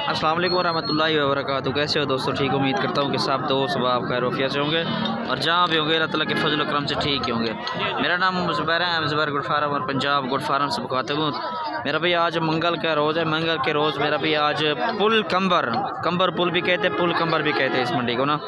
अस्सलाम वालेकुम रहमतुल्लाहि व बरकातहू। कैसे हो दोस्तों? ठीक, उम्मीद करता हूँ कि सब दोस्त आप खैर वफियत से होंगे और जहाँ भी होंगे अल्लाह ताला के फजल करम से ठीक ही होंगे। मेरा नाम ज़ुबैर है, ज़ुबैर गुड फार्म और पंजाब गुड फार्म से मुखातिब हूँ। मेरा भाई आज मंगल का रोज़ है। मंगल के रोज़ मेरा भाई आज पुल कंबर पुल भी कहते हैं, पुल कंबर भी कहते हैं इस मंडी को ना।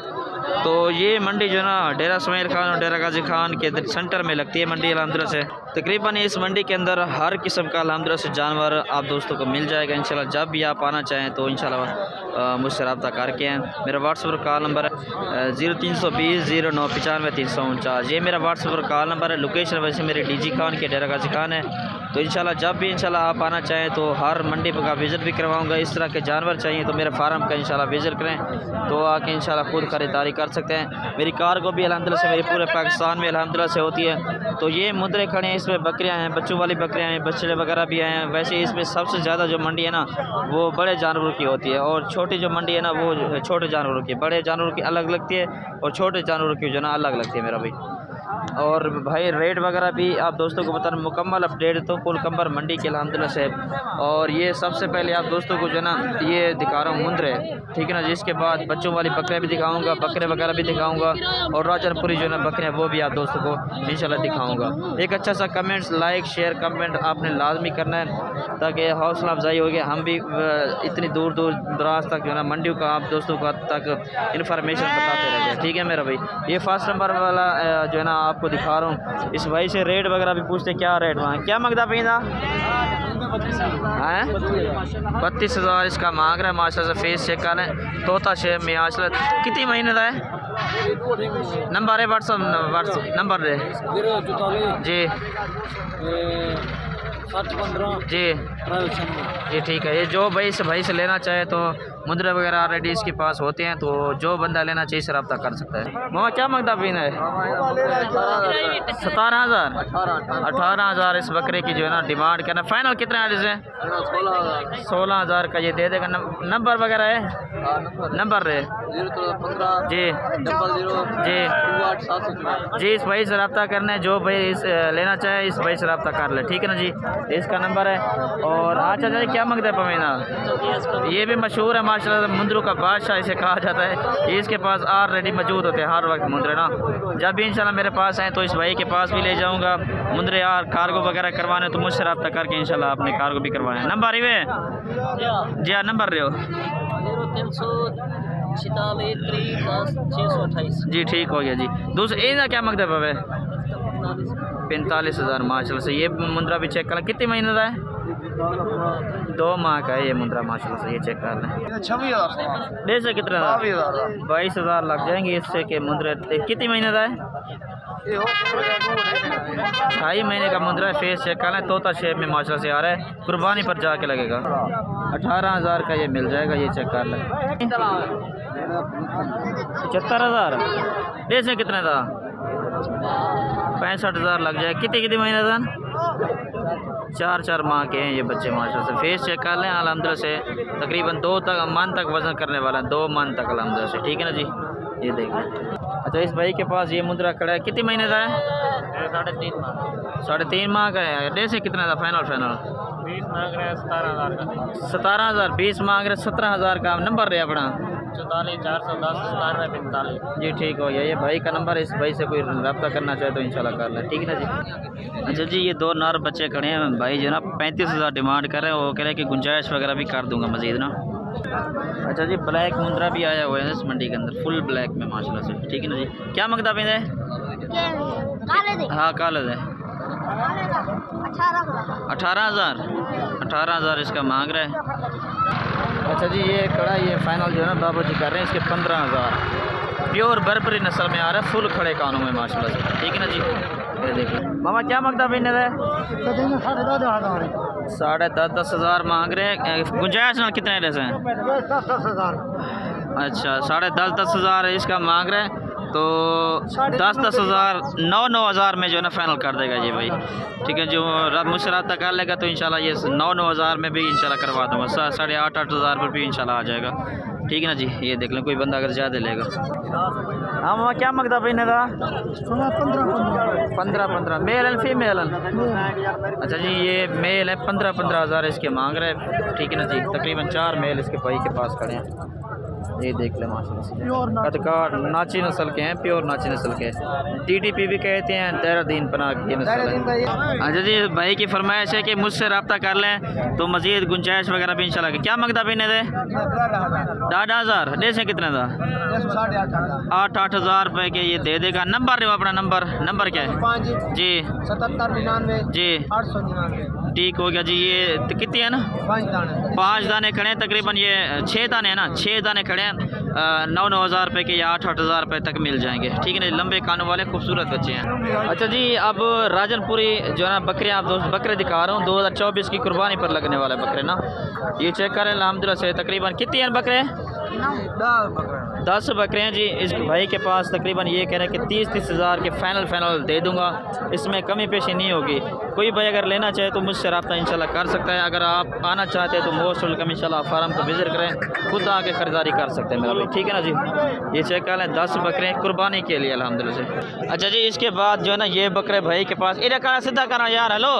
तो ये मंडी जो है ना डेरा सुमेर खान और डेरा गाजी खान के सेंटर में लगती है मंडी अल्हम्दुलिल्लाह से। तकरीबन इस मंडी के अंदर हर किस्म का अल्हम्दुलिल्लाह से जानवर आप दोस्तों को मिल जाएगा इंशाल्लाह। जब भी आप आना चाहें तो इंशाल्लाह मुझसे रब्ता करके हैं। मेरा व्हाट्सएप कॉल नंबर है 0320 0995 349। ये मेरा व्हाट्सएप कॉल नंबर है। लोकेशन वैसे मेरे डीजी खान के डेरा गाजी खान है। तो इंशाल्लाह जब भी इंशाल्लाह आप आना चाहें तो हर मंडी का विज़िट भी करवाऊँगा। इस तरह के जानवर चाहिए तो मेरे फार्म का इंशाल्लाह विज़िट करें तो आके इंशाल्लाह खुद ख़रीदारी कर सकते हैं। मेरी कार को भी अल्हम्दुलिल्लाह से मेरी पूरे पाकिस्तान में अल्हम्दुलिल्लाह से होती है। तो ये मुद्रे खड़े हैं, इसमें बकरियां हैं, बच्चों वाली बकरियां हैं, बच्चे वगैरह भी हैं। वैसे इसमें सबसे ज़्यादा जो मंडी है ना वो बड़े जानवरों की होती है और छोटी जो मंडी है ना वो छोटे जानवरों की। बड़े जानवरों की अलग लगती है और छोटे जानवरों की जो ना अलग लगती है मेरा भाई। और भाई रेट वगैरह भी आप दोस्तों को बता रहे मुकम्मल अपडेट तो पुल कंबर मंडी के अल्हम्दुलिल्लाह से। और ये सबसे पहले आप दोस्तों को जो है ना ये दिखा रहा हूँ मुंद्रे, ठीक है ना। जिसके बाद बच्चों वाली बकरियाँ भी दिखाऊंगा, बकरे वगैरह भी दिखाऊंगा और राजनपुरी जो है ना बकरियाँ वो भी आप दोस्तों को इंशाल्लाह दिखाऊंगा। एक अच्छा सा कमेंट्स लाइक शेयर कमेंट आपने लाजमी करना है ताकि हौसला अफजाई हो गया। हम भी इतनी दूर दूर दराज तक जो है ना मंडियों का आप दोस्तों का तक इन्फॉर्मेशन बताते रहते हैं, ठीक है मेरा भाई। ये फर्स्ट नंबर वाला जो है ना आपको दिखा रहा हूँ। इस भाई से रेट वगैरह भी पूछते क्या रेट वहाँ क्या मांगता पैदा है 32,000 इसका मांग रहा है। माशा से फेस चेक कर लें। तोता शेप में आज कितनी महीने का है? नंबर है व्हाट्सअप नंबर है जी जी ठीक है। ये जो भाई से लेना चाहे तो मुद्रा वगैरह ऑलरेडी इसके पास होते हैं तो जो बंदा लेना चाहिए से रब्ता कर सकता है। मामा क्या मांगता पीना है? 17,000 18,000 इस बकरे की जो है ना डिमांड करना। फाइनल कितना है इसे? 16,000 का ये दे देगा। नंबर वगैरह है? नंबर है जी जी इस भाई से रब्ता करना है। जो भाई इस लेना चाहे इस भाई से रब्ता कर ले, ठीक है ना जी। इसका नंबर है। और अच्छा जी क्या मांगता है पमीना? ये भी मशहूर है माशाल्लाह, मुंद्रों का बादशाह इसे कहा जाता है। इसके पास ऑलरेडी मौजूद होते हैं हर वक्त मुंद्रे ना। जब भी इंशाल्लाह मेरे पास आए तो इस भाई के पास भी ले जाऊंगा मुंद्रे यार कार्गो वगैरह करवाने तो मुझसे रब्ता करके इंशाल्लाह अपने कार्गो भी करवाएं। नंबर ही जी हाँ नंबर रहे हो जी ठीक हो गया जी। दूसरा ये ना क्या मांगता है पावे? 45,000 माशाल्लाह से। ये मुंद्रा भी चेक कर लें कितने महीने का है? 2 माह का है ये मुंद्रा माशाल्लाह से। ये चेक कर लें 26,000 डेढ़ से कितना 22,000 लग जाएंगे इससे के मुंद्रे। कितने महीने का है? 2.5 महीने का मुंद्रा है। फेस चेक कर लें तोता शेप में माशाल्लाह से आ रहा है। कुर्बानी पर जाके लगेगा। 18,000 का ये मिल जाएगा। ये चेक कर लें 75,000 डेढ़ से कितने था? 65,000 लग जाए। कितने महीने था? 4 माह के हैं ये बच्चे माशाल्लाह से। फेस चेक कर लें अल्हम्दुलिल्लाह से। तकरीबन 2 मन तक वज़न करने वाला है, 2 मन तक अल्हम्दुलिल्लाह से, ठीक है ना जी। ये देख लें। अच्छा इस भाई के पास ये मुद्रा खड़ा है। कितने महीने का है? 3.5 माह का है। डेढ़ से कितना था? फाइनल 20 मांग रहे हैं 17,000 का। 17,000 20 मांग रहे 17,000 का। नंबर है अपना 44 410 45 जी ठीक हो गया। ये भाई का नंबर है। इस भाई से कोई रब्ता करना चाहे तो इंशाल्लाह कर लें, ठीक है ना जी। अच्छा जी ये 2 नर बच्चे खड़े हैं भाई जो ना 35,000 डिमांड कर रहे हैं। वो कह रहे हैं कि गुंजाइश वगैरह भी कर दूंगा मज़ीद ना। अच्छा जी ब्लैक मुंद्रा भी आया हुआ है इस मंडी के अंदर फुल ब्लैक में माशाल्लाह से, ठीक है ना जी। क्या मांगता पैदा है? हाँ काले है 18,000 इसका मांग रहा है। अच्छा जी ये कड़ा ये फाइनल जो है ना बाबा जी कर रहे हैं इसके 15,000। प्योर बर्बरी नस्ल में आ रहा है फुल खड़े कानों में माशाल्लाह से, ठीक है ना जी। ये देखिए मामा क्या मांगता पैदा है? 10,500 मांग रहे हैं। गुंजाइश ना कितने रहते हैं? अच्छा 10,500 10,000 इसका मांग रहे हैं तो 10-10 हज़ार 9-9 हज़ार में जो है ना फाइनल कर देगा ये भाई। ठीक है, जो मुझसे रब्ता कर लेगा तो इंशाल्लाह ये 9-9 हज़ार में भी इंशाल्लाह करवा दूँगा। 8.5-8 हज़ार पर भी इंशाल्लाह आ जाएगा। ठीक है ना जी, ये देख लें कोई बंदा अगर ज़्यादा लेगा। हाँ मामा क्या मंगता भाई ने का 15 मेल एंड फीमेल। अच्छा जी, ये मेल है 15 हज़ार इसके मांग रहे हैं। ठीक है ना जी, तकरीबन 4 मेल इसके भाई के पास खड़े हैं। ये देख ले माशाल्लाह, कदकार नाची नस्ल के हैं, प्योर नाची नस्ल के। DDP भी कहते हैं, देहरादून पनाह की नस्ल है। अच्छा जी, भाई की फरमाइश है कि मुझसे रब्ता कर लें तो मज़ीद गुंजाइश वगैरह भी इंशाल्लाह। क्या मंगता भी ने दे 10,000 दे से कितने का 8-8 हज़ार रुपये के ये दे देगा। नंबर अपना नंबर क्या है जी 7799 जी 899। ठीक हो गया जी। ये कितने हैं ना 5 दाने खड़े हैं, तकरीबन ये 6 दाने हैं ना, 6 दाने खड़े हैं। 9-9 हज़ार रुपये के या 8-8 हज़ार रुपये तक मिल जाएंगे। ठीक है ना, लंबे कानों वाले खूबसूरत बच्चे हैं। अच्छा जी, अब राजनपुरी जो है ना बकरे आप दोस्त बकरे दिखा रहा हूँ 2024 की कुर्बानी पर लगने वाले बकरे ना। ये चेक करें अल्हम्दुलिल्लाह से। तकरीबन कितने हैं बकरे 10 बकरे हैं जी। इस भाई के पास तकरीबन ये कह रहे हैं कि 30-30 हज़ार के फाइनल दे दूंगा, इसमें कमी पेशी नहीं होगी। कोई भाई अगर लेना चाहे तो मुझसे रब्ता इंशाल्लाह कर सकता है। अगर आप आना चाहते हैं तो मोस्ट वेलकम इंशाल्लाह फार्म को विज़िट करें, खुद आके ख़रीदारी कर सकते हैं मेरा भाई। ठीक है ना जी, ये चेक कर लें 10 बकरे कुर्बानी के लिए अल्हम्दुलिल्लाह से। अच्छा जी, इसके बाद जो है ना ये बकरे भाई के पास इधर करा सीधा करा यार, हेलो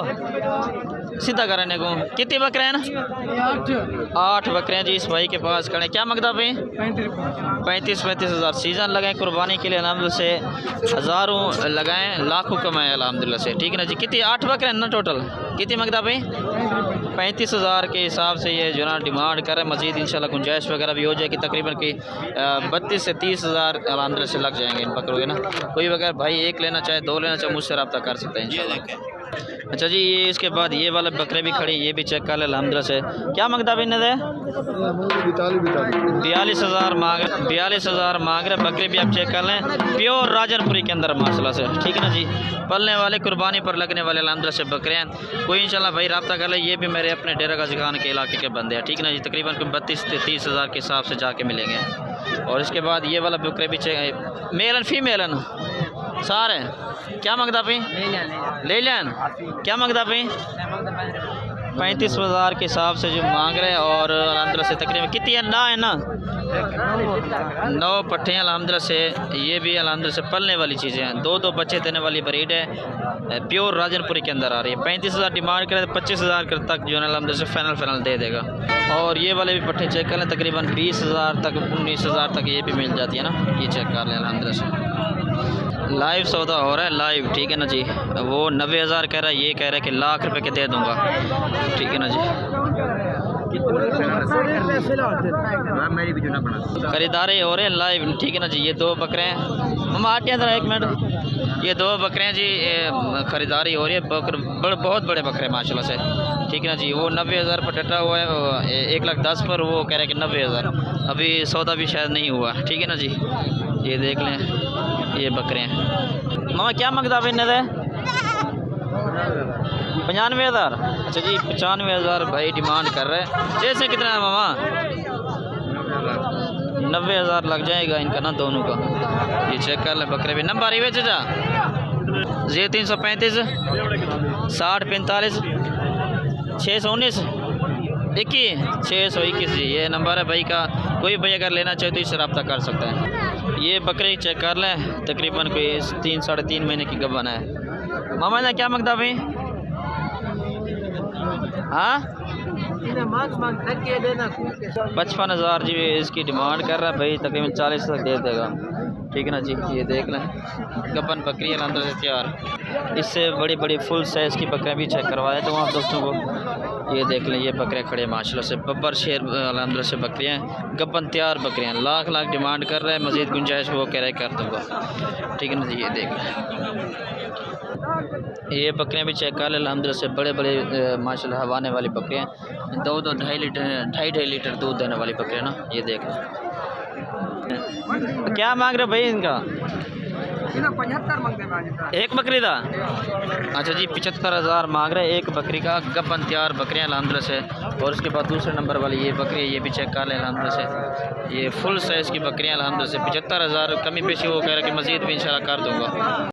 सीधा कराने को। कितने बकरे हैं ना 8 बकरे हैं जी इस भाई के पास खड़े। क्या मंगता भाई 35 हज़ार। सीज़न लगाएं कुर्बानी के लिए अल्हम्दुलिल्लाह से, हज़ारों लगाएं लाखों कमाएं अल्हम्दुलिल्लाह से। ठीक है ना जी, कितनी 8 बकरे हैं ना टोटल। कितनी मंगता भाई 35 हज़ार के हिसाब से ये जो ना डिमांड कर रहे हैं। मज़ीद इंशाल्लाह गुंजाइश वगैरह भी हो जाएगी, तकरीबन की 32 से 30 हज़ार अल्हम्दुलिल्लाह से लग जाएंगे इन बकरों के ना। कोई अगर भाई एक लेना चाहे 2 लेना चाहे मुझसे रब्ता कर सकते हैं इंशाल्लाह। अच्छा जी, ये इसके बाद ये वाले बकरे भी खड़ी, ये भी चेक कर ले अल्हम्दुलिल्लाह से। क्या मंगता भी दे 42 हज़ार मांग 42 हज़ार मांग रहे। बकरे भी आप चेक कर लें, प्योर राजनपुरी के अंदर माशाल्लाह से। ठीक है ना जी, पलने वाले कुर्बानी पर लगने वाले अल्हम्दुलिल्लाह से बकरे हैं। कोई इंशाल्लाह भाई रब्ता कर ले। ये भी मेरे अपने डेरा गाजी खान के इलाके के बंदे हैं। ठीक है ना जी, तकरीबन 32 से 30 हज़ार के हिसाब से जाके मिलेंगे। और इसके बाद ये वाला बकरे भी चेक, मेल एंड फीमेल है ना सारे। क्या मंगता भाई ले लें, क्या मंगता भाई 35 हज़ार के हिसाब से जो मांग रहे हैं। और अल्हम्दुलिल्लाह से तकरीबन कितनी है ना 9 पट्ठे हैं अल्हम्दुलिल्लाह से। ये भी अल्हम्दुलिल्लाह से पलने वाली चीज़ें हैं, 2 बच्चे देने वाली ब्रीड है, प्योर राजनपुरी के अंदर आ रही है। 35 हज़ार डिमांड करें तो 25 हज़ार तक जो है अल्हम्दुलिल्लाह से फाइनल दे देगा। और ये वाले भी पट्ठे चेक कर लें, तकरीबन 20 हज़ार तक 19 हज़ार तक ये भी मिल जाती है ना। ये चेक कर लें अल्हम्दुलिल्लाह से। लाइव सौदा हो रहा है लाइव। ठीक है ना जी, वो 90 हज़ार कह रहा है, ये कह रहा है कि लाख रुपए के दे दूंगा। ठीक है ना जी, खरीदारी हो रहे हैं लाइव। ठीक है ना जी, ये 2 बकरे हैं मामा आटे जरा 1 मिनट। ये 2 बकरे हैं जी, खरीदारी हो रही है। बहुत बड़े बकरे माशाल्लाह से। ठीक है ना जी, वो 90 हज़ार पर डटा हुआ है, 1,10,000 पर वो कह रहे हैं कि 90 हज़ार। अभी सौदा भी शायद नहीं हुआ। ठीक है ना जी, ये देख लें ये बकरे हैं। मामा क्या मंगता भाई ने 95 हज़ार। अच्छा जी, 95 हज़ार भाई डिमांड कर रहे हैं। जैसे कितना है मामा 90 हज़ार लग जाएगा इनका ना दोनों का। ये चेक कर ले बकरे भी। नंबर ही चाचा 0335 60 45 619 21 621 जी, ये नंबर है भाई का। कोई भाई अगर लेना चाहे तो इससे रब्ता कर सकता है। ये बकरे चेक कर लें, तकरीबन कोई 3-3.5 महीने की गबन है। मामा ने क्या मंगता भाई हाँ 55 हज़ार जी इसकी डिमांड कर रहा है भाई, तकरीबन 40 तक दे देगा। ठीक है ना जी, ये देख लें गबन बकरी है अंदर से तैयार। इससे बड़ी बड़ी फुल साइज़ की बकरियाँ भी चेक करवा देता हूँ आप दोस्तों को। ये देख लें ये बकरे खड़े माशाल्लाह से, बब्बर शेर अल्हम्दुलिल्लाह से बकरियाँ हैं, गबन तैयार बकरियाँ। लाख डिमांड कर रहा है, मज़ीद गुंजाइश वो कह रहे कर दूँगा। ठीक है ना जी, ये देख लें ये बकरियाँ भी चेक कर ले अल्हम्दुलिल्लाह से। बड़े बड़े माशाल्लाह हवाने वाली बकरियाँ, 2-2 2.5 लीटर दूध देने वाली बकरियाँ ना। ये देख लें क्या मांग रहे भाई इनका इन्हें 75 मांगते हैं। एक बकरी का अच्छा जी 75,000 मांग रहे हैं एक बकरी का। गब्बन तैयार बकरियाँ अल्हम्दुलिल्लाह से। और उसके बाद दूसरे नंबर वाली ये बकरी है, ये भी चेक कर लें अल्हम्दुलिल्लाह से। ये फुल साइज़ की बकरियाँ अल्हम्दुलिल्लाह से 75,000 कमी पेशी वो कह रहे हैं कि मज़ीद भी इंशाल्लाह कर दूँगा।